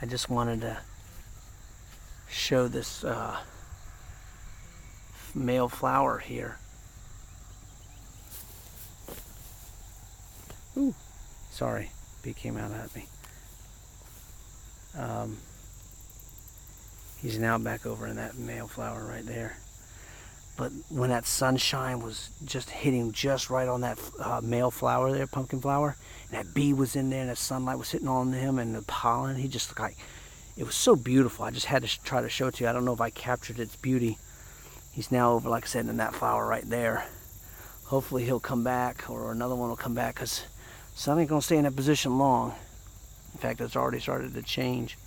I just wanted to show this male flower here. Ooh, sorry, bee came out at me. He's now back over in that male flower right there. But when that sunshine was just hitting just right on that male flower there, pumpkin flower, and that bee was in there and the sunlight was hitting on him and the pollen, he just looked like, it was so beautiful. I just had to try to show it to you. I don't know if I captured its beauty. He's now over, like I said, in that flower right there. Hopefully he'll come back, or another one will come back, because some ain't gonna stay in that position long. In fact, it's already started to change.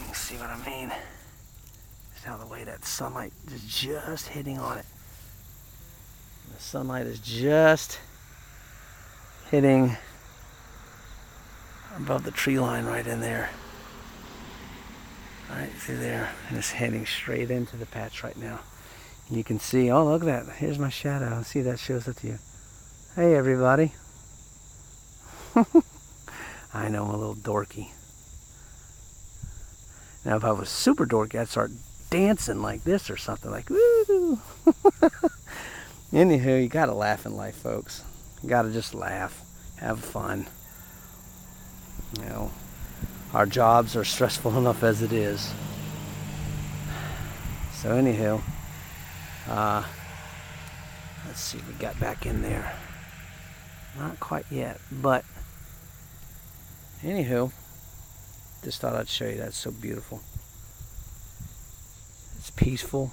You see what I mean? Just how the way that sunlight is just hitting on it. The sunlight is just hitting above the tree line right in there. Right through there. And it's heading straight into the patch right now. And you can see, oh look at that. Here's my shadow. See, that shows it to you. Hey everybody. I know I'm a little dorky. Now if I was super dorky, I'd start dancing like this or something, like woo. Anywho, you gotta laugh in life, folks. You gotta just laugh, have fun. You know, our jobs are stressful enough as it is. So anywho, let's see if we got back in there. Not quite yet, but anywho, just thought I'd show you. That's so beautiful. It's peaceful,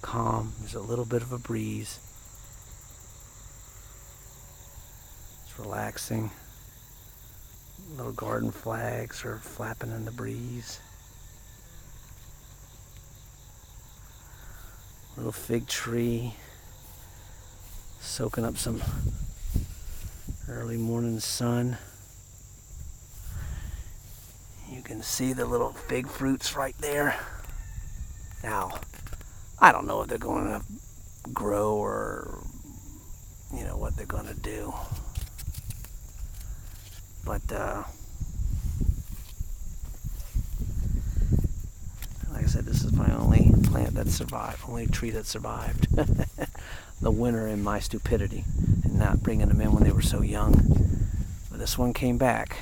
calm. There's a little bit of a breeze. It's relaxing. Little garden flags are flapping in the breeze. Little fig tree soaking up some early morning sun. You can see the little fig fruits right there. Now, I don't know if they're going to grow or, you know, what they're going to do. But, like I said, this is my only plant that survived, only tree that survived the winter in my stupidity and not bringing them in when they were so young. But this one came back.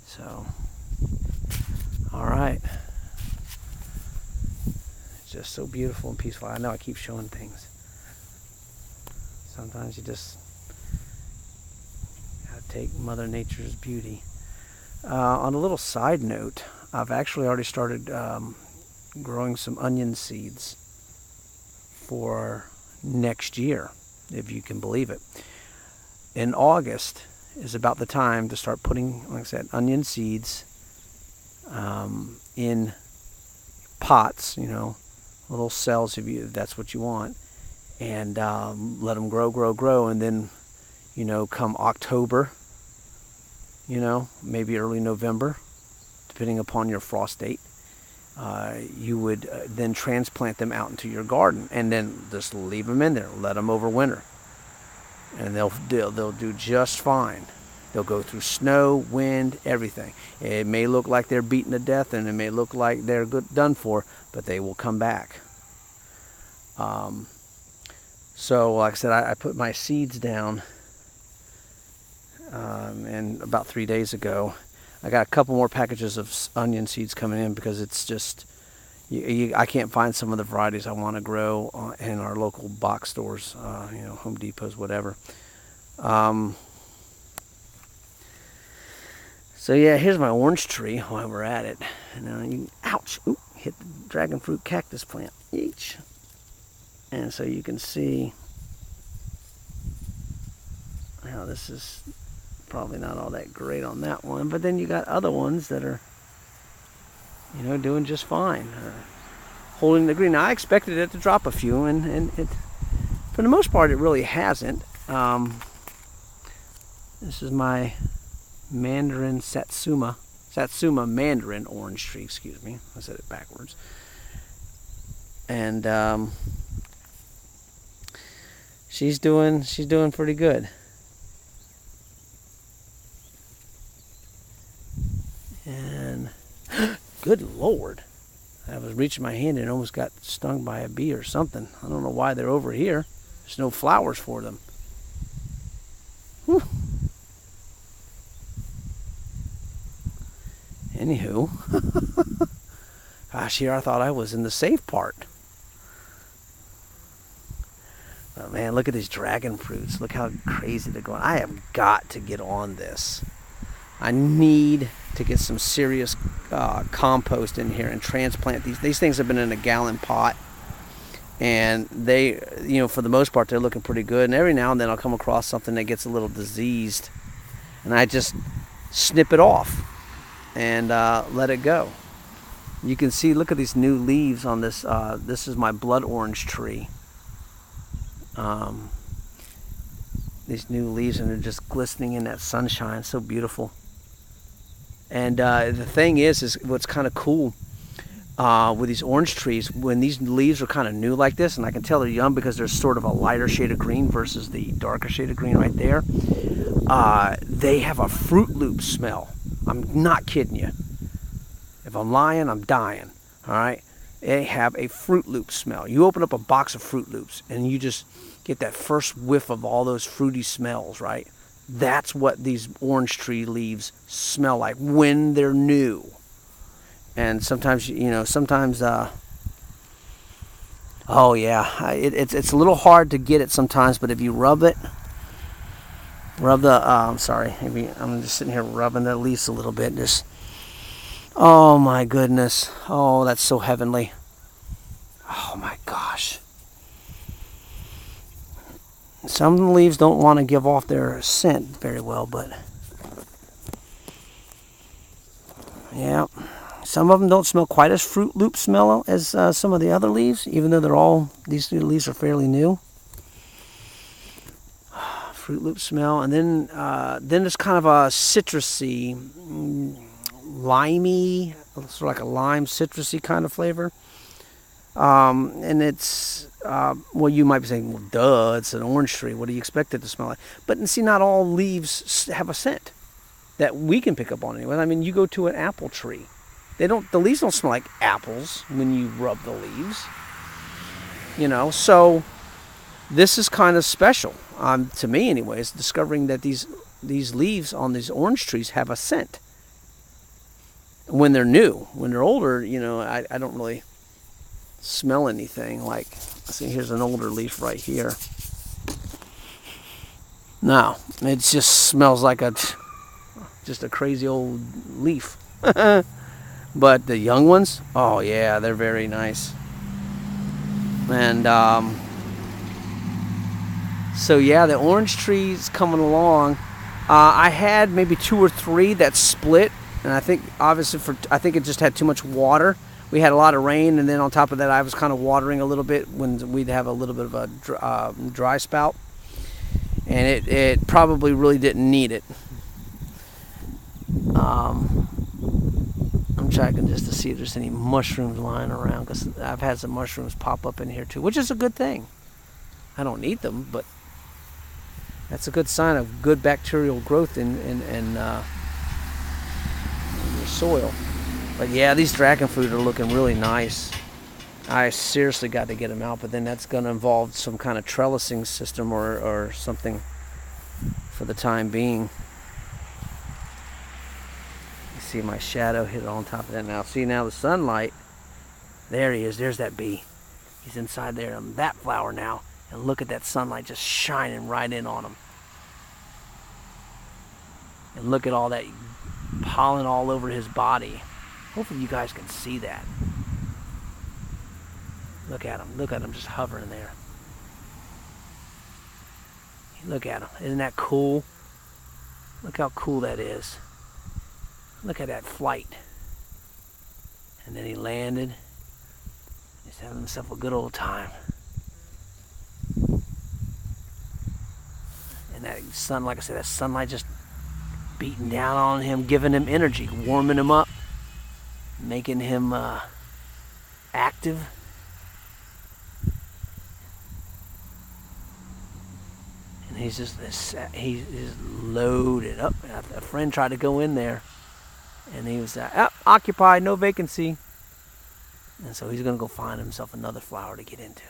So, all right. It's just so beautiful and peaceful. I know I keep showing things. Sometimes you just gotta take Mother Nature's beauty. On a little side note, I've actually already started growing some onion seeds for next year, if you can believe it. In August is about the time to start putting, like I said, onion seeds in pots, you know, little cells if that's what you want, and let them grow, and then, you know, come October, you know, maybe early November, depending upon your frost date, you would then transplant them out into your garden, and then just leave them in there, let them overwinter, and they'll do just fine. They'll go through snow, wind, everything. It may look like they're beaten to death, and it may look like they're done for, but they will come back. So, like I said, I put my seeds down, and about 3 days ago, I got a couple more packages of onion seeds coming in, because it's just, I can't find some of the varieties I want to grow in our local box stores, you know, Home Depots, whatever. So yeah, here's my orange tree while we're at it. And ouch, ooh, hit the dragon fruit cactus plant. Each. And so you can see how this is probably not all that great on that one, but then you got other ones that are, you know, doing just fine, holding the green. Now, I expected it to drop a few, and it, for the most part, it really hasn't. This is my Mandarin Satsuma. Satsuma Mandarin orange tree, excuse me. I said it backwards. And she's doing pretty good. And good Lord, I was reaching my hand and almost got stung by a bee or something. I don't know why they're over here. There's no flowers for them. Whew. Anywho, gosh, here I thought I was in the safe part. Oh man, look at these dragon fruits. Look how crazy they're going. I have got to get on this. I need to get some serious compost in here and transplant these. These things have been in a gallon pot, and they, for the most part, they're looking pretty good. And every now and then I'll come across something that gets a little diseased, and I just snip it off and let it go. You can see, look at these new leaves on this. This is my blood orange tree. These new leaves, and they're just glistening in that sunshine. So beautiful. And the thing is what's kind of cool with these orange trees, when these leaves are kind of new like this, and I can tell they're young because there's sort of a lighter shade of green versus the darker shade of green right there, they have a Fruit Loop smell. I'm not kidding you. If I'm lying, I'm dying. All right? They have a Fruit Loop smell. You open up a box of Fruit Loops, and you just get that first whiff of all those fruity smells, right? That's what these orange tree leaves smell like when they're new. And sometimes, oh yeah, it's a little hard to get it sometimes, but if you rub the, maybe I'm just sitting here rubbing the leaves a little bit, just, oh my goodness, oh, that's so heavenly. Oh my gosh. Some leaves don't want to give off their scent very well, but yeah, some of them don't smell quite as Fruit Loop smell as some of the other leaves, even though these leaves are fairly new. Fruit Loop smell, and then there's kind of a citrusy, limey, sort of like a lime citrusy kind of flavor. And it's, well, you might be saying, well, duh, it's an orange tree. What do you expect it to smell like? But see, not all leaves have a scent that we can pick up on anyway. I mean, you go to an apple tree. The leaves don't smell like apples when you rub the leaves. So this is kind of special, to me anyways, discovering that these leaves on these orange trees have a scent when they're new. When they're older, I don't really smell anything. Like, see, here's an older leaf right here. No, it just smells like just a crazy old leaf. But the young ones, oh yeah, they're very nice. And so yeah, the orange tree's coming along. I had maybe 2 or 3 that split, and I think obviously I think it just had too much water. We had a lot of rain, and then on top of that, I was kind of watering a little bit when we'd have a little bit of a dry spout, and it probably really didn't need it. I'm checking just to see if there's any mushrooms lying around, because I've had some mushrooms pop up in here too, which is a good thing. I don't need them, but that's a good sign of good bacterial growth in your soil. But yeah, these dragon fruit are looking really nice. I seriously got to get them out, but then that's going to involve some kind of trellising system or something for the time being. You see my shadow hit on top of that now. See now the sunlight. There he is. There's that bee. He's inside there on that flower now. And look at that sunlight just shining right in on him. And look at all that pollen all over his body. Hopefully you guys can see that. Look at him. Look at him just hovering there. Look at him. Isn't that cool? Look how cool that is. Look at that flight. And then he landed. He's having himself a good old time. And that sun, like I said, that sunlight just beating down on him, giving him energy, warming him up, making him active. And he's just loaded up. A friend tried to go in there, and he was occupied, no vacancy. And so he's going to go find himself another flower to get into.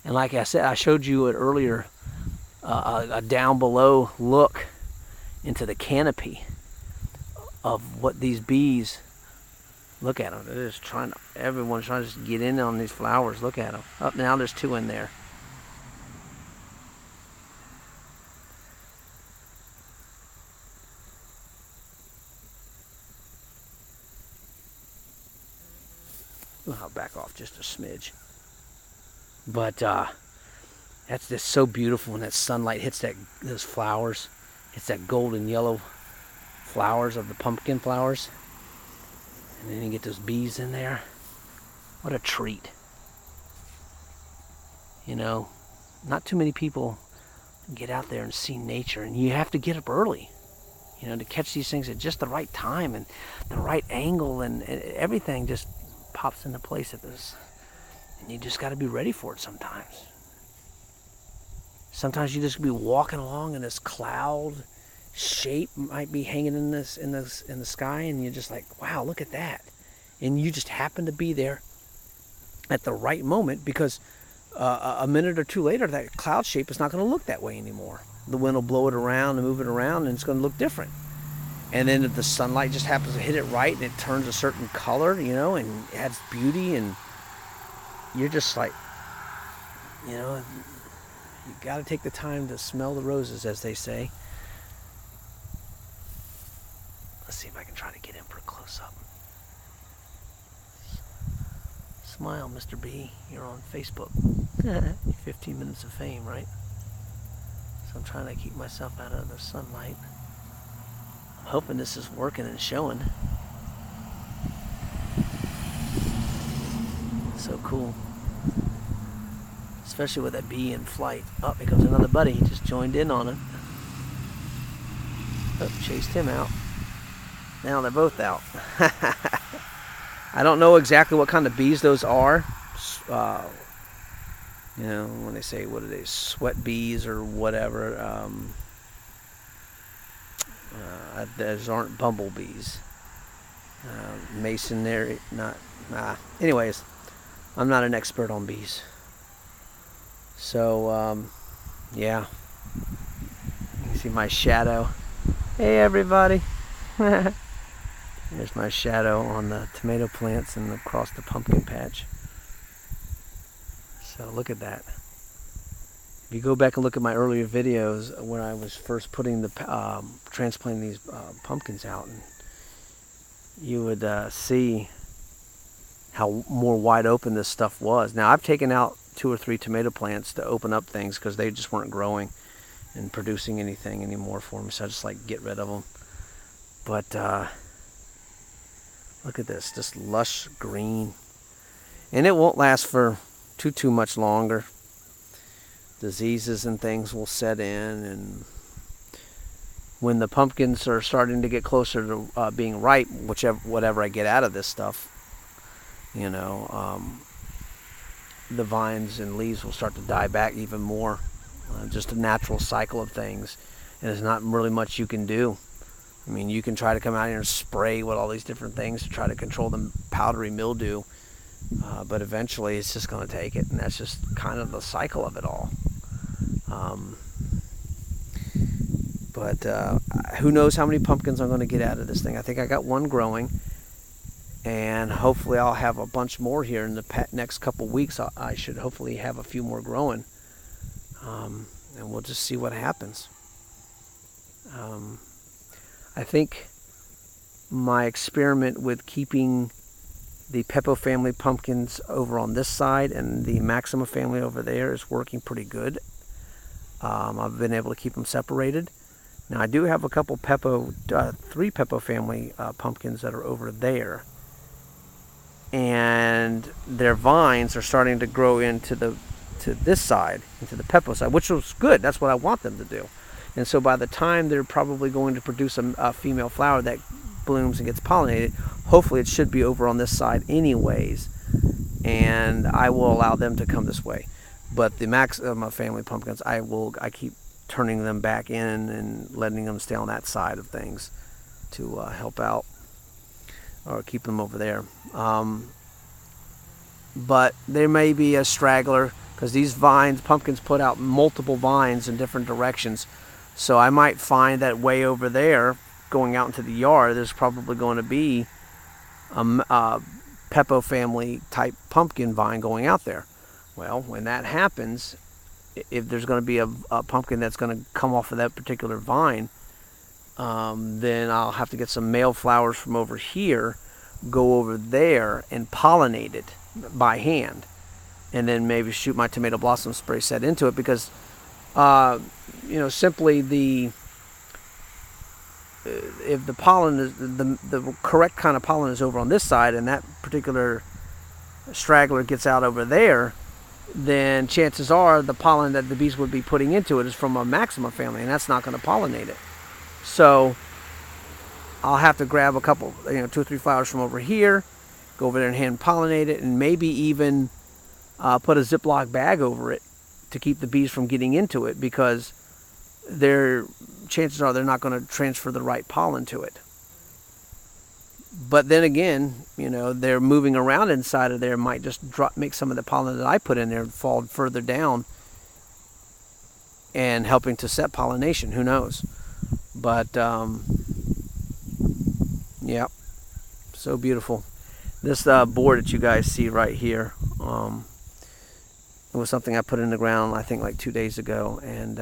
And like I said, I showed you it earlier, a down below look into the canopy of what these bees, look at them. They're just everyone's trying to just get in on these flowers. Look at them. Oh, now there's 2 in there. I'll back off just a smidge. But that's just so beautiful when that sunlight hits those flowers. It's that golden yellow flowers of the pumpkin flowers. And then you get those bees in there. What a treat. You know, not too many people get out there and see nature. And you have to get up early, you know, to catch these things at just the right time and the right angle. And everything just pops into place at this. And you just got to be ready for it sometimes. Sometimes you just be walking along and this cloud shape might be hanging in the sky, and you're just like, wow, look at that. And you just happen to be there at the right moment, because a minute or 2 later, that cloud shape is not going to look that way anymore. The wind will blow it around and move it around, and it's going to look different. And then if the sunlight just happens to hit it right, and it turns a certain color, you know, and adds beauty, and you're just like, you know, you got to take the time to smell the roses, as they say. Let's see if I can try to get in for a close-up. Smile, Mr. B. You're on Facebook. 15 minutes of fame, right? So I'm trying to keep myself out of the sunlight. I'm hoping this is working and showing. So cool. Especially with that bee in flight. Oh, here comes another buddy. He just joined in on it. Oh, chased him out. Now they're both out. I don't know exactly what kind of bees those are. You know, when they say, what are they, sweat bees or whatever. Those aren't bumblebees. Masonry, not. Anyways, I'm not an expert on bees. So, yeah. You can see my shadow. Hey, everybody. There's my shadow on the tomato plants and across the pumpkin patch. So look at that. If you go back and look at my earlier videos when I was first putting the transplanting these pumpkins out, and you would see how more wide open this stuff was. Now I've taken out 2 or 3 tomato plants to open up things because they just weren't growing and producing anything anymore for me, so I just like get rid of them. But look at this, just lush green. And it won't last for too much longer. Diseases and things will set in, and when the pumpkins are starting to get closer to being ripe, whatever I get out of this stuff, you know, the vines and leaves will start to die back even more. Just a natural cycle of things, and there's not really much you can do. I mean, you can try to come out here and spray with all these different things to try to control the powdery mildew, but eventually it's just going to take it, and that's just kind of the cycle of it all. But who knows how many pumpkins I'm going to get out of this thing. I think I got 1 growing, and hopefully I'll have a bunch more here in the next couple weeks. I should hopefully have a few more growing, and we'll just see what happens. I think my experiment with keeping the Peppo family pumpkins over on this side and the Maxima family over there is working pretty good. I've been able to keep them separated. Now I do have a couple 3 Peppo family pumpkins that are over there, and their vines are starting to grow into the to this side, into the pepo side, which was good. That's what I want them to do. And so by the time they're probably going to produce a female flower that blooms and gets pollinated, hopefully it should be over on this side anyways, and I will allow them to come this way. But the Maxima family pumpkins, I keep turning them back in and letting them stay on that side of things to help out or keep them over there. But there may be a straggler, because these vines, pumpkins put out multiple vines in different directions. So I might find that way over there, going out into the yard, there's probably going to be a Pepo family type pumpkin vine going out there. Well, when that happens, if there's going to be a pumpkin that's going to come off of that particular vine, then I'll have to get some male flowers from over here, go over there and pollinate it by hand, and then maybe shoot my tomato blossom spray set into it, because simply if the pollen is the correct kind of pollen is over on this side, and that particular straggler gets out over there, then chances are the pollen that the bees would be putting into it is from a Maxima family, and that's not going to pollinate it. So I'll have to grab a couple, 2 or 3 flowers from over here, go over there and hand pollinate it, and maybe even put a Ziploc bag over it to keep the bees from getting into it, because chances are they're not going to transfer the right pollen to it. But then again, they're moving around inside of there, might just make some of the pollen that I put in there fall further down and helping to set pollination. Who knows? But yeah, so beautiful. This board that you guys see right here, it was something I put in the ground, I think like 2 days ago, and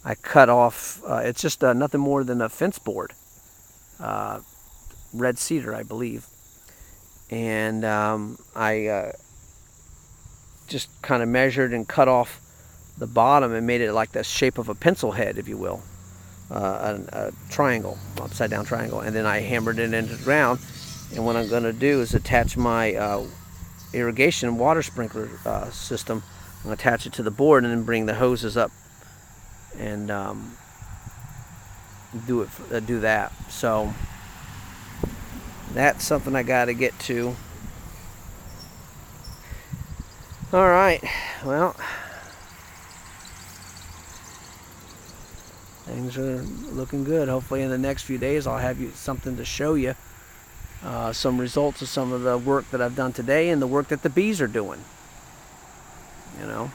I cut off, it's just nothing more than a fence board, red cedar, I believe, and I just kind of measured and cut off the bottom and made it like the shape of a pencil head, if you will, a triangle, upside down triangle, and then I hammered it into the ground. And what I'm going to do is attach my irrigation water sprinkler system. I'm going to attach it to the board and then bring the hoses up and do that. So that's something I got to get to. All right, well, things are looking good. Hopefully in the next few days I'll have something to show you. Some results of some of the work that I've done today and the work that the bees are doing. All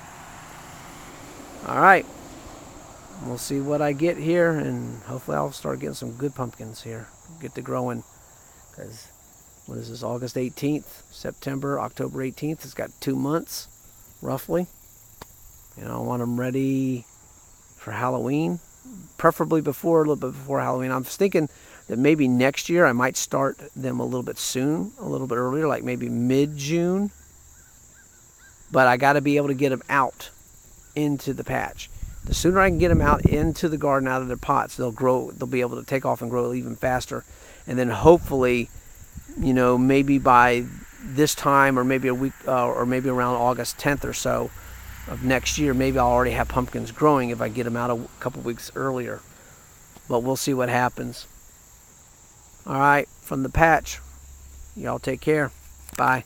right. We'll see what I get here, and hopefully I'll start getting some good pumpkins here. Get to growing, because what is this, August 18th, September, October 18th? It's got 2 months, roughly. I want them ready for Halloween, preferably a little bit before Halloween. I'm thinking that maybe next year I might start them a little bit earlier, like maybe mid-June. But I got to be able to get them out into the patch. The sooner I can get them out into the garden, out of their pots, they'll be able to take off and grow even faster. And then hopefully, maybe by this time, or maybe a week, or maybe around August 10th or so of next year, maybe I'll already have pumpkins growing if I get them out a couple weeks earlier. But we'll see what happens. All right, from the patch, y'all take care. Bye.